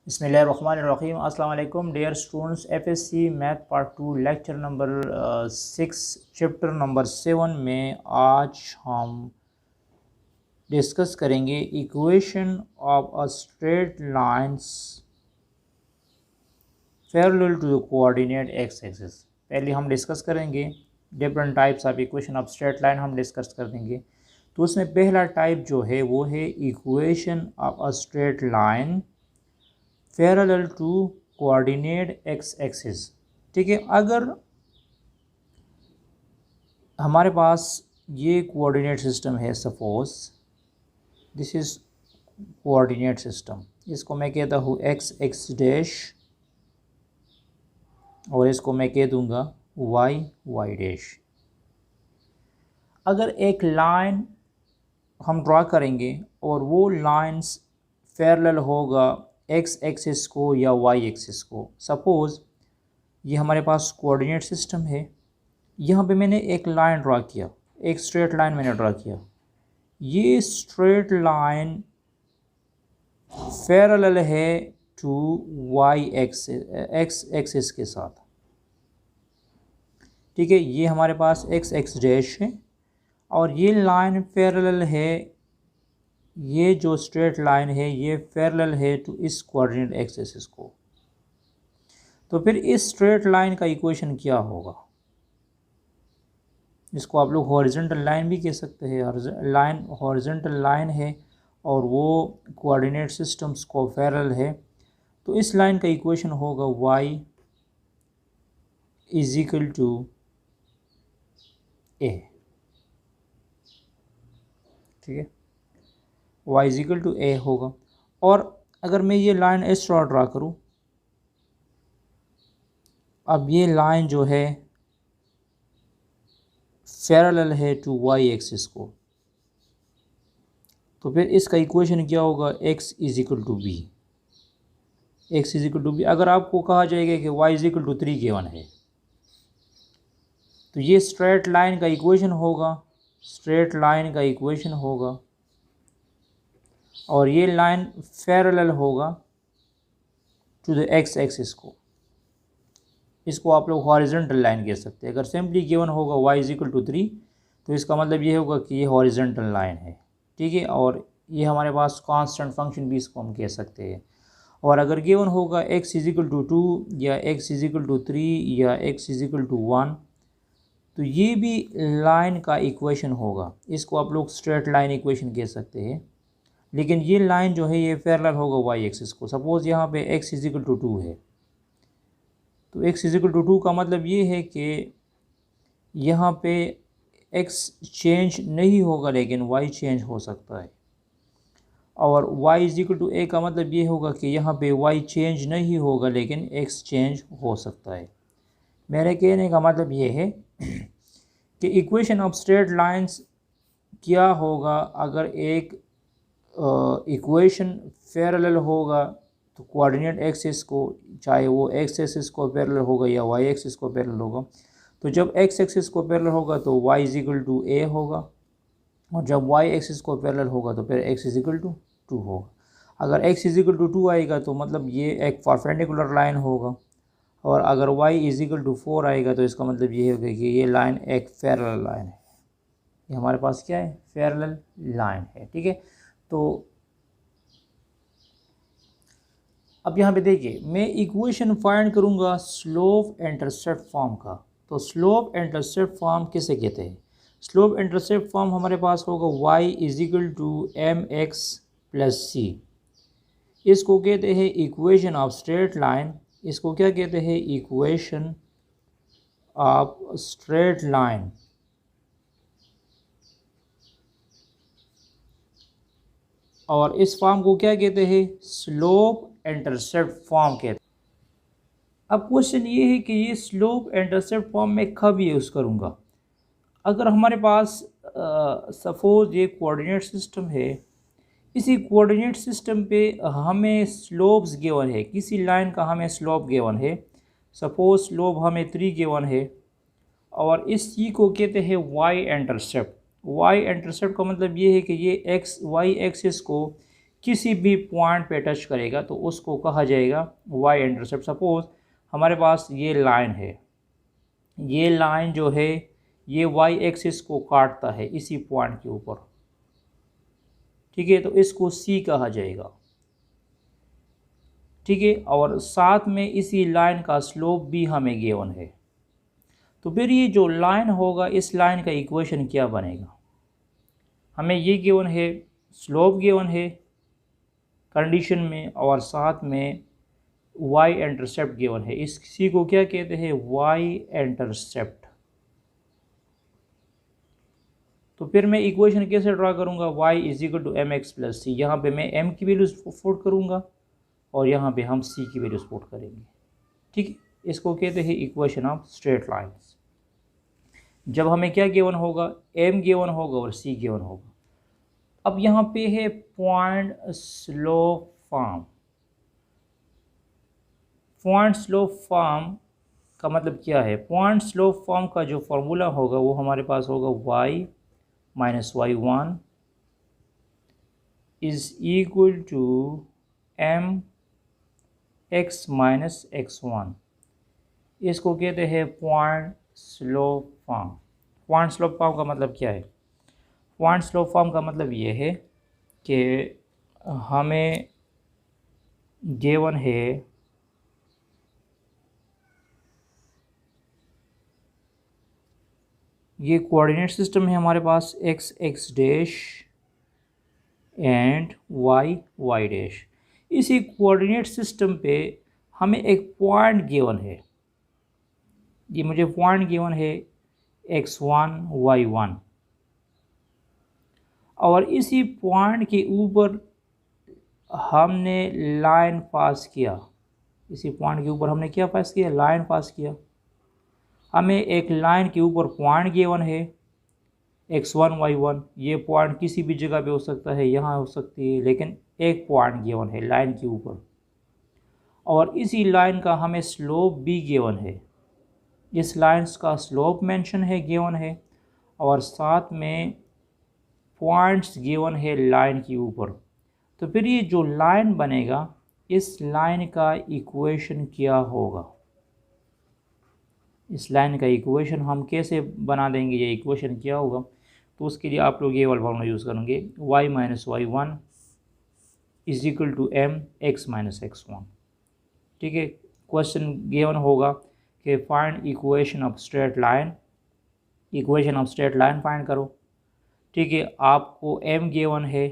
बिस्मिल्लाहिर्रहमानिर्रहीम। अस्सलाम वालेकुम dear students. FSC math part 2 lecture number 6 chapter number 7 में आज हम डिस्कस करेंगे equation of a straight lines parallel to the coordinate x axis. पहले हम डिस्कस करेंगे different types of equation of straight line, हम डिस्कस कर देंगे। तो उसमें पहला टाइप जो है वो है equation of a straight line parallel to coordinate x axis. ठीक है, अगर हमारे पास ये कोऑर्डिनेट सिस्टम है, suppose this is coordinate system, इसको मैं कहता हूँ एक्स एक्स डैश और इसको मैं कह दूंगा वाई वाई डैश। अगर एक लाइन हम ड्रा करेंगे और वो लाइंस पैरेलल होगा एक्स एक्सिस को या वाई एक्सिस को। सपोज़ ये हमारे पास कोऑर्डिनेट सिस्टम है, यहाँ पे मैंने एक लाइन ड्रा किया, एक स्ट्रेट लाइन मैंने ड्रा किया। ये स्ट्रेट लाइन पैरेलल है टू वाई एक्स एक्सिस के साथ। ठीक है, ये हमारे पास एक्स एक्स डैश है और ये लाइन पैरेलल है, ये जो स्ट्रेट लाइन है ये पैरेलल है टू इस कोऑर्डिनेट एक्स एक्सिस को। तो फिर इस स्ट्रेट लाइन का इक्वेशन क्या होगा? इसको आप लोग हॉरिजॉन्टल लाइन भी कह सकते हैं। लाइन हॉरिजॉन्टल लाइन है और वो कोऑर्डिनेट सिस्टम्स को पैरेलल है, तो इस लाइन का इक्वेशन होगा y इज इक्वल टू ए। ठीक है, y इज इक्वल टू ए होगा। और अगर मैं ये लाइन इस तरह ड्रा करूँ, अब ये लाइन जो है पैरेलल है टू वाई एक्सिस को, तो फिर इसका इक्वेशन क्या होगा? x is equal to b. X is equal to b. अगर आपको कहा जाएगा कि y is equal to 3 given है, तो ये स्ट्रेट लाइन का इक्वेशन होगा, स्ट्रेट लाइन का इक्वेशन होगा और ये लाइन पैरेलल होगा टू द एक्स एक्सिस को। इसको आप लोग हॉरिजॉन्टल लाइन कह सकते हैं। अगर सिंपली गिवन होगा y इज इक्वल टू 3, तो इसका मतलब ये होगा कि ये हॉरिजॉन्टल लाइन है। ठीक है, और ये हमारे पास कांस्टेंट फंक्शन भी इसको हम कह सकते हैं। और अगर गिवन होगा x इज इक्वल टू 2 या x इज इक्वल टू 3 या x इज इक्वल टू 1, तो ये भी लाइन का इक्वेशन होगा। इसको आप लोग स्ट्रेट लाइन इक्वेशन कह सकते हैं, लेकिन ये लाइन जो है ये पैरेलल होगा वाई एक्सिस को। सपोज़ यहाँ पे x इज इक्वल टू 2 है, तो x इज इक्वल टू 2 का मतलब ये है कि यहाँ पे x चेंज नहीं होगा लेकिन y चेंज हो सकता है। और y is equal to a का मतलब ये होगा कि यहाँ पे y चेंज नहीं होगा लेकिन x चेंज हो सकता है। मेरे कहने का मतलब ये है कि इक्वेशन ऑफ स्ट्रेट लाइंस क्या होगा? अगर एक इक्वेशन पैरेलल होगा तो कोऑर्डिनेट एक्सिस को, चाहे वो एक्स एक्सिस को पैरेलल होगा या वाई एक्सिस को पैरेलल होगा, तो जब एक्स एक्सिस को पैरेलल होगा तो y इज इक्वल टू ए होगा, और जब y एक्सिस को पैरेलल होगा तो फिर x इज इक्वल टू 2 होगा। अगर x इज इक्वल टू 2 आएगा तो मतलब ये एक परपेंडिकुलर लाइन होगा, और अगर y इज इक्वल टू 4 आएगा तो इसका मतलब ये होगा कि ये लाइन एक पैरेलल लाइन है। ये हमारे पास क्या है? पैरेलल लाइन है। ठीक है, तो अब यहाँ पे देखिए, मैं इक्वेशन फाइंड करूँगा स्लोप इंटरसेप्ट फॉर्म का। तो स्लोप इंटरसेप्ट फॉर्म किसे कहते हैं? स्लोप इंटरसेप्ट फॉर्म हमारे पास होगा y is equal to M X plus C. इसको कहते हैं इक्वेशन ऑफ स्ट्रेट लाइन। इसको क्या कहते हैं? Equation of straight line. और इस फॉर्म को क्या कहते हैं? स्लोप इंटरसेप्ट फॉर्म कहते हैं। अब क्वेश्चन ये है कि ये स्लोप इंटरसेप्ट फॉर्म में कब यूज़ करूँगा? अगर हमारे पास सपोज ये कोऑर्डिनेट सिस्टम है, इसी कोऑर्डिनेट सिस्टम पे हमें स्लोप्स गिवन है, किसी लाइन का हमें स्लोप गिवन है। सपोज स्लोप हमें 3 गिवन है और इस सी को कहते हैं वाई इंटरसेप्ट। वाई इंटरसेप्ट का मतलब ये है कि ये एक्स वाई एक्सिस को किसी भी पॉइंट पे टच करेगा तो उसको कहा जाएगा वाई इंटरसेप्ट। सपोज हमारे पास ये लाइन है, ये लाइन जो है ये वाई एक्सिस को काटता है इसी पॉइंट के ऊपर, ठीक है, तो इसको सी कहा जाएगा, ठीक है। और साथ में इसी लाइन का स्लोप भी हमें गिवन है। तो फिर ये जो लाइन होगा इस लाइन का इक्वेशन क्या बनेगा, हमें ये गिवन है, स्लोप गिवन है कंडीशन में, और साथ में वाई इंटरसेप्ट गिवन है। इस सी को क्या कहते हैं, वाई इंटरसेप्ट। तो फिर मैं इक्वेशन कैसे ड्रा करूँगा, y is equal to M X plus C. यहाँ पर मैं m की वैल्यूज पुट करूँगा और यहाँ पे हम c की वैल्यूज पुट करेंगे, ठीक है। इसको कहते हैं इक्वेशन ऑफ स्ट्रेट लाइन्स। जब हमें क्या गिवन होगा, m गिवन होगा और c गिवन होगा। अब यहाँ पे है point slope form. Point slope form का मतलब क्या है, पॉइंट स्लोप फॉर्म का जो फॉर्मूला होगा वो हमारे पास होगा y minus y1 is equal to m x minus x1। इसको कहते हैं point slope form. Point slope form का मतलब क्या है, पॉइंट स्लोप फॉर्म का मतलब ये है कि हमें गिवन है ये कोऑर्डिनेट सिस्टम है हमारे पास x x dash and y y dash. इसी कोऑर्डिनेट सिस्टम पे हमें एक पॉइंट गिवन है, ये मुझे पॉइंट गिवन है x1 y1, और इसी पॉइंट के ऊपर हमने लाइन पास किया, इसी पॉइंट के ऊपर हमने क्या पास किया, लाइन पास किया। हमें एक लाइन के ऊपर पॉइंट गिवन है x1 y1, ये पॉइंट किसी भी जगह पे हो सकता है, यहाँ हो सकती है, लेकिन एक पॉइंट गिवन है लाइन के ऊपर, और इसी लाइन का हमें स्लोप भी गिवन है। इस लाइन्स का स्लोप मेंशन है, गिवन है, और साथ में पॉइंट्स गिवन है लाइन के ऊपर। तो फिर ये जो लाइन बनेगा इस लाइन का इक्वेशन क्या होगा, इस लाइन का इक्वेशन हम कैसे बना देंगे, ये इक्वेशन क्या होगा। तो उसके लिए आप लोग ये वाला फॉर्मूला यूज़ करेंगे, y minus y1 is equal to m x minus x1, ठीक है। क्वेश्चन गिवन होगा कि find equation of straight line, equation of straight line find करो, ठीक है। आपको m गिवन है,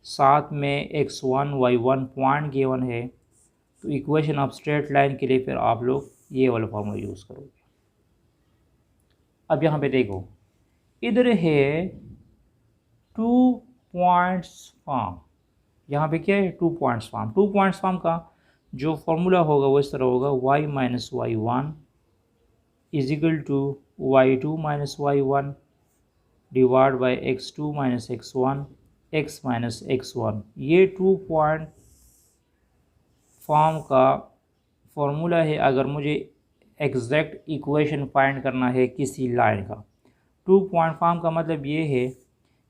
साथ में x1 y1 पॉइंट गिवन है, तो इक्वेशन ऑफ स्ट्रेट लाइन के लिए फिर आप लोग ये वाला फॉर्मूला यूज़ करोगे। अब यहाँ पे देखो, इधर है 2 पॉइंट्स फॉर्म, यहाँ पे क्या है 2 पॉइंट्स फॉर्म। 2 पॉइंट्स फॉर्म का जो फॉर्मूला होगा वो इस तरह होगा, y minus y1 is equal to y2 minus y1 divide by x2 minus x1 x minus x1। ये 2 पॉइंट फॉर्म का फॉर्मूला है अगर मुझे एग्जैक्ट इक्वेशन फाइंड करना है किसी लाइन का। 2 पॉइंट फॉर्म का मतलब ये है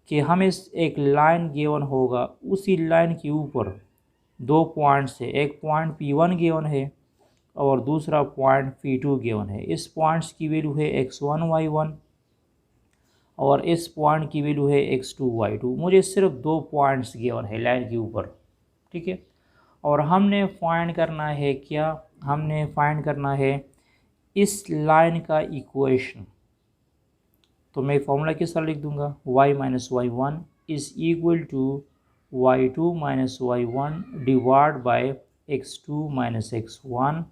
कि हमें एक लाइन गिवन होगा, उसी लाइन के ऊपर 2 पॉइंट्स है, एक पॉइंट P1 गिवन है और दूसरा पॉइंट P2 गिवन है। इस पॉइंट्स की वैल्यू है x1 y1 और इस पॉइंट की वैल्यू है x2 y2। मुझे सिर्फ 2 पॉइंट्स गिवन है लाइन के ऊपर, ठीक है। और हमने फाइंड करना है क्या, हमने फाइंड करना है इस लाइन का इक्वेशन। तो मैं फॉर्मूला किस तरह लिख दूंगा, y minus y1 is equal to y2 minus y1 divide by x2 minus x1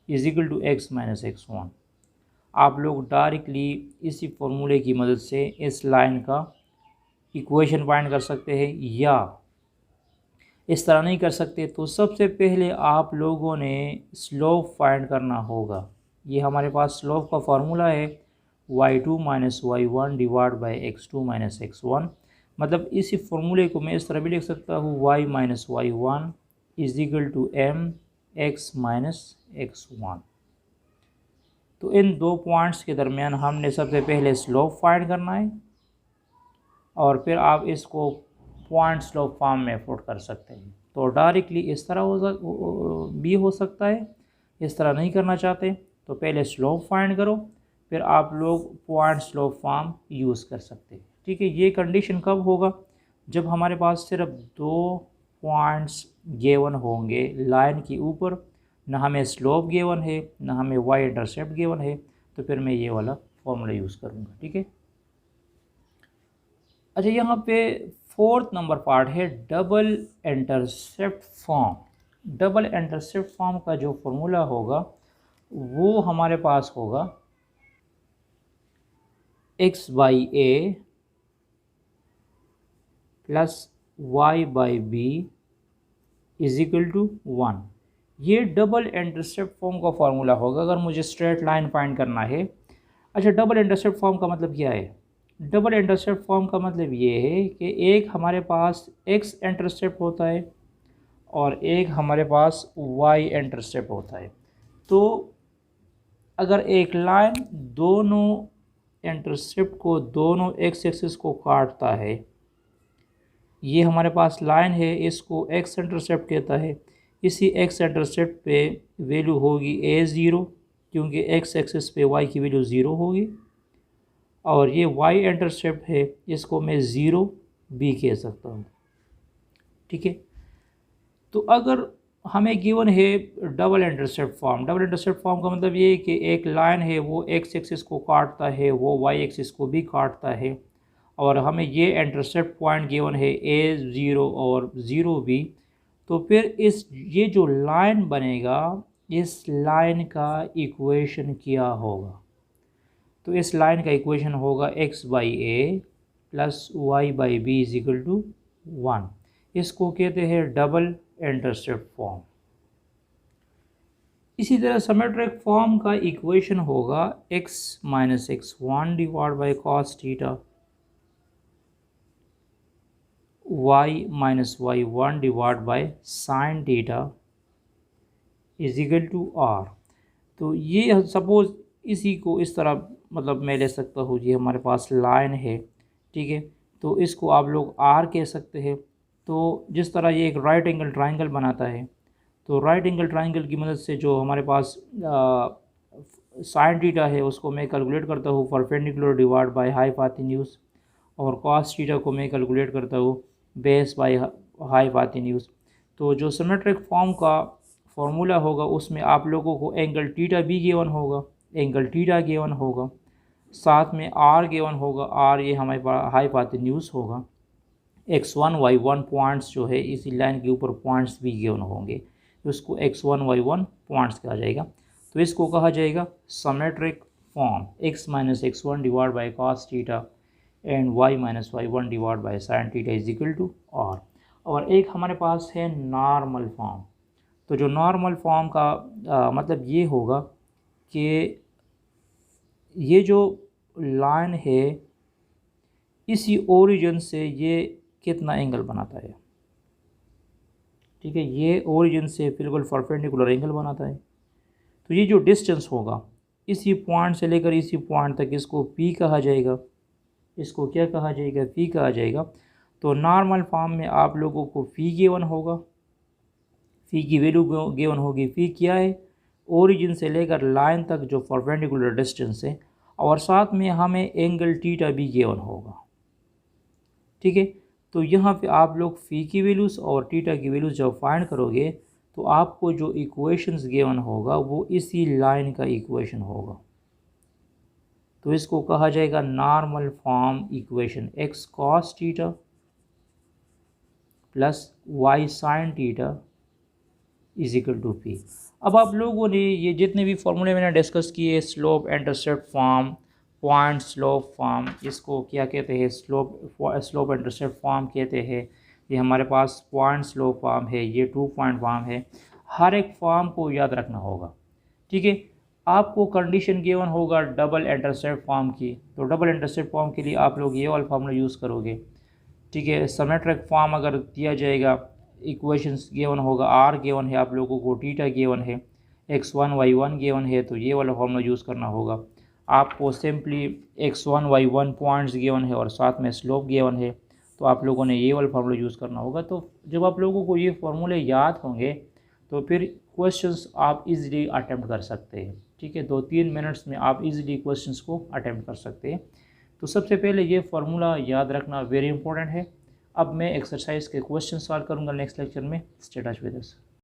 is equal to x minus x1। आप लोग डायरेक्टली इसी फॉर्मूले की मदद से इस लाइन का इक्वेशन फाइंड कर सकते हैं, या इस तरह नहीं कर सकते तो सबसे पहले आप लोगों ने स्लोप फाइंड करना होगा। ये हमारे पास स्लोप का फार्मूला है y2 minus y1 divide by x2 minus x1। मतलब इसी फॉर्मूले को मैं इस तरह भी लिख सकता हूँ, y minus y1 is equal to m x minus x1। तो इन 2 पॉइंट्स के दरमियान हमने सबसे पहले स्लोप फाइंड करना है और फिर आप इसको पॉइंट स्लोप फॉर्म में पुट कर सकते हैं। तो डायरेक्टली इस तरह भी हो सकता है, इस तरह नहीं करना चाहते तो पहले स्लोप फाइंड करो, फिर आप लोग पॉइंट स्लोप फॉर्म यूज़ कर सकते हैं। ठीक है, ये कंडीशन कब होगा? जब हमारे पास सिर्फ 2 पॉइंट्स गिवन होंगे लाइन के ऊपर, ना हमें स्लोप गिवन है ना हमें वाई इंटरसेप्ट गिवन है, तो फिर मैं ये वाला फॉर्मूला यूज़ करूँगा। ठीक है, अच्छा यहाँ पे 4th नंबर पार्ट है double intercept form. Double intercept form का जो फॉर्मूला होगा वो हमारे पास होगा x by a plus y by b is equal to 1। ये डबल इंटरसेप्ट फॉर्म का फार्मूला होगा अगर मुझे स्ट्रेट लाइन फाइंड करना है। अच्छा, डबल इंटरसेप्ट फॉर्म का मतलब क्या है? डबल इंटरसेप्ट फॉर्म का मतलब ये है कि एक हमारे पास x इंटरसेप्ट होता है और एक हमारे पास y इंटरसेप्ट होता है। तो अगर एक लाइन दोनों इंटरसेप्ट को, दोनों x एक्सिस को काटता है, ये हमारे पास लाइन है, इसको x इंटरसेप्ट कहता है। इसी x इंटरसेप्ट पे वैल्यू होगी a0 क्योंकि x एक्सिस पे y की वैल्यू 0 होगी, और ये y इंटरसेप्ट है, इसको मैं 0 भी कह सकता हूँ। ठीक है, तो अगर हमें गिवन है double intercept form, double intercept form का मतलब ये है कि एक लाइन है वो x एक्सिस को काटता है, वो y एक्सिस को भी काटता है, और हमें ये इंटरसेप्ट पॉइंट गिवन है a0 और 0 भी। तो फिर ये जो लाइन बनेगा, इस लाइन का इक्वेशन क्या होगा? तो इस लाइन का इक्वेशन होगा x by a plus y by b is equal to 1। इसको कहते हैं डबल इंटरसेप्ट फॉर्म। इसी तरह सिमेट्रिक फॉर्म का इक्वेशन होगा x minus x1 divide by cos theta, y minus y1 divide by sine theta is equal to r। तो ये suppose इसी को इस तरह मतलब मैं ले सकता हूँ, ये हमारे पास लाइन है। ठीक है, तो इसको आप लोग r कह सकते हैं। तो जिस तरह ये एक राइट एंगल ट्राइंगल बनाता है, तो राइट एंगल ट्राइंगल की मदद से जो हमारे पास साइन थीटा है उसको मैं कैलकुलेट करता हूँ परपेंडिकुलर डिवाइड बाय हाइपोटेन्यूज, और कॉस थीटा को मैं कैलकुलेट करता हूँ बेस बाय हाइपोटेन्यूज। तो जो सिमेट्रिक फॉर्म का फॉर्मूला होगा उसमें आप लोगों को एंगल थीटा भी गिवन होगा, एंगल थीटा गिवन होगा, साथ में आर गिवन होगा, आर ये हमारे पास हाइपोटेन्यूज होगा, x1 y1 पॉइंट्स जो है इसी लाइन के ऊपर पॉइंट्स भी गिवन होंगे, उसको x1 y1 पॉइंट्स कहा जाएगा। तो इसको कहा जाएगा symmetric form, x minus x1 divide by cos theta and y minus y1 divide by sine theta is equal to r। और एक हमारे पास है नॉर्मल फॉर्म। तो जो नॉर्मल फॉर्म का मतलब ये होगा कि ये जो लाइन है इसी ओरिजिन से ये कितना एंगल बनाता है। ठीक है, ये ओरिजिन से बिल्कुल परपेंडिकुलर एंगल बनाता है। तो ये जो डिस्टेंस होगा इसी पॉइंट से लेकर इसी पॉइंट तक, इसको P कहा जाएगा। इसको क्या कहा जाएगा? P कहा जाएगा। तो नॉर्मल फॉर्म में आप लोगों को P गिवन होगा, P की वैल्यू गिवन होगी। P क्या है? ओरिजिन से लेकर लाइन तक जो परपेंडिकुलर डिस्टेंस है, और साथ में हमें एंगल थीटा भी गिवन होगा। ठीक है, तो यहाँ पे आप लोग फ़ी की वैल्यूज़ और थीटा की वैल्यूज़ जब फाइंड करोगे तो आपको जो इक्वेशंस गिवन होगा वो इसी लाइन का इक्वेशन होगा। तो इसको कहा जाएगा normal form equation, x cos theta plus y sine theta is equal to P। अब आप लोगों ने ये जितने भी फॉर्मूले मैंने डिस्कस किए, slope intercept form, point slope form, इसको क्या कहते हैं? स्लोप इंटरसेप्ट फॉर्म कहते हैं। ये हमारे पास पॉइंट स्लोप फॉर्म है, ये 2 पॉइंट फॉर्म है। हर एक फॉर्म को याद रखना होगा। ठीक है, आपको कंडीशन गिवन होगा डबल इंटरसेप्ट फॉर्म की, तो डबल इंटरसेप्ट फॉर्म के लिए आप लोग ये वाला फार्मूला यूज़ करोगे। ठीक है, सिमेट्रिक फॉर्म अगर दिया जाएगा, इक्वेशंस गिवन होगा, आर गिवन है आप लोगों को, थीटा गिवन है, x1 y1 गिवन है, तो ये वाला फार्मूला यूज़ करना होगा। आपको simply x1 y1 points given है और साथ में स्लोप गिवन है, तो आप लोगों ने ये वाला फार्मूला यूज़ करना होगा। तो जब आप लोगों को ये फार्मूले याद होंगे तो फिर क्वेश्चंस आप इजीली अटेम्प्ट कर सकते हैं। ठीक है, 2-3 मिनट्स में आप इजीली क्वेश्चंस को अटेम्प्ट कर सकते हैं। तो सबसे पहले ये फार्मूला याद रखना वेरी इंपॉर्टेंट है। अब मैं एक्सरसाइज के क्वेश्चन सॉल्व करूँगा नेक्स्ट लेक्चर में। Stay touch with us.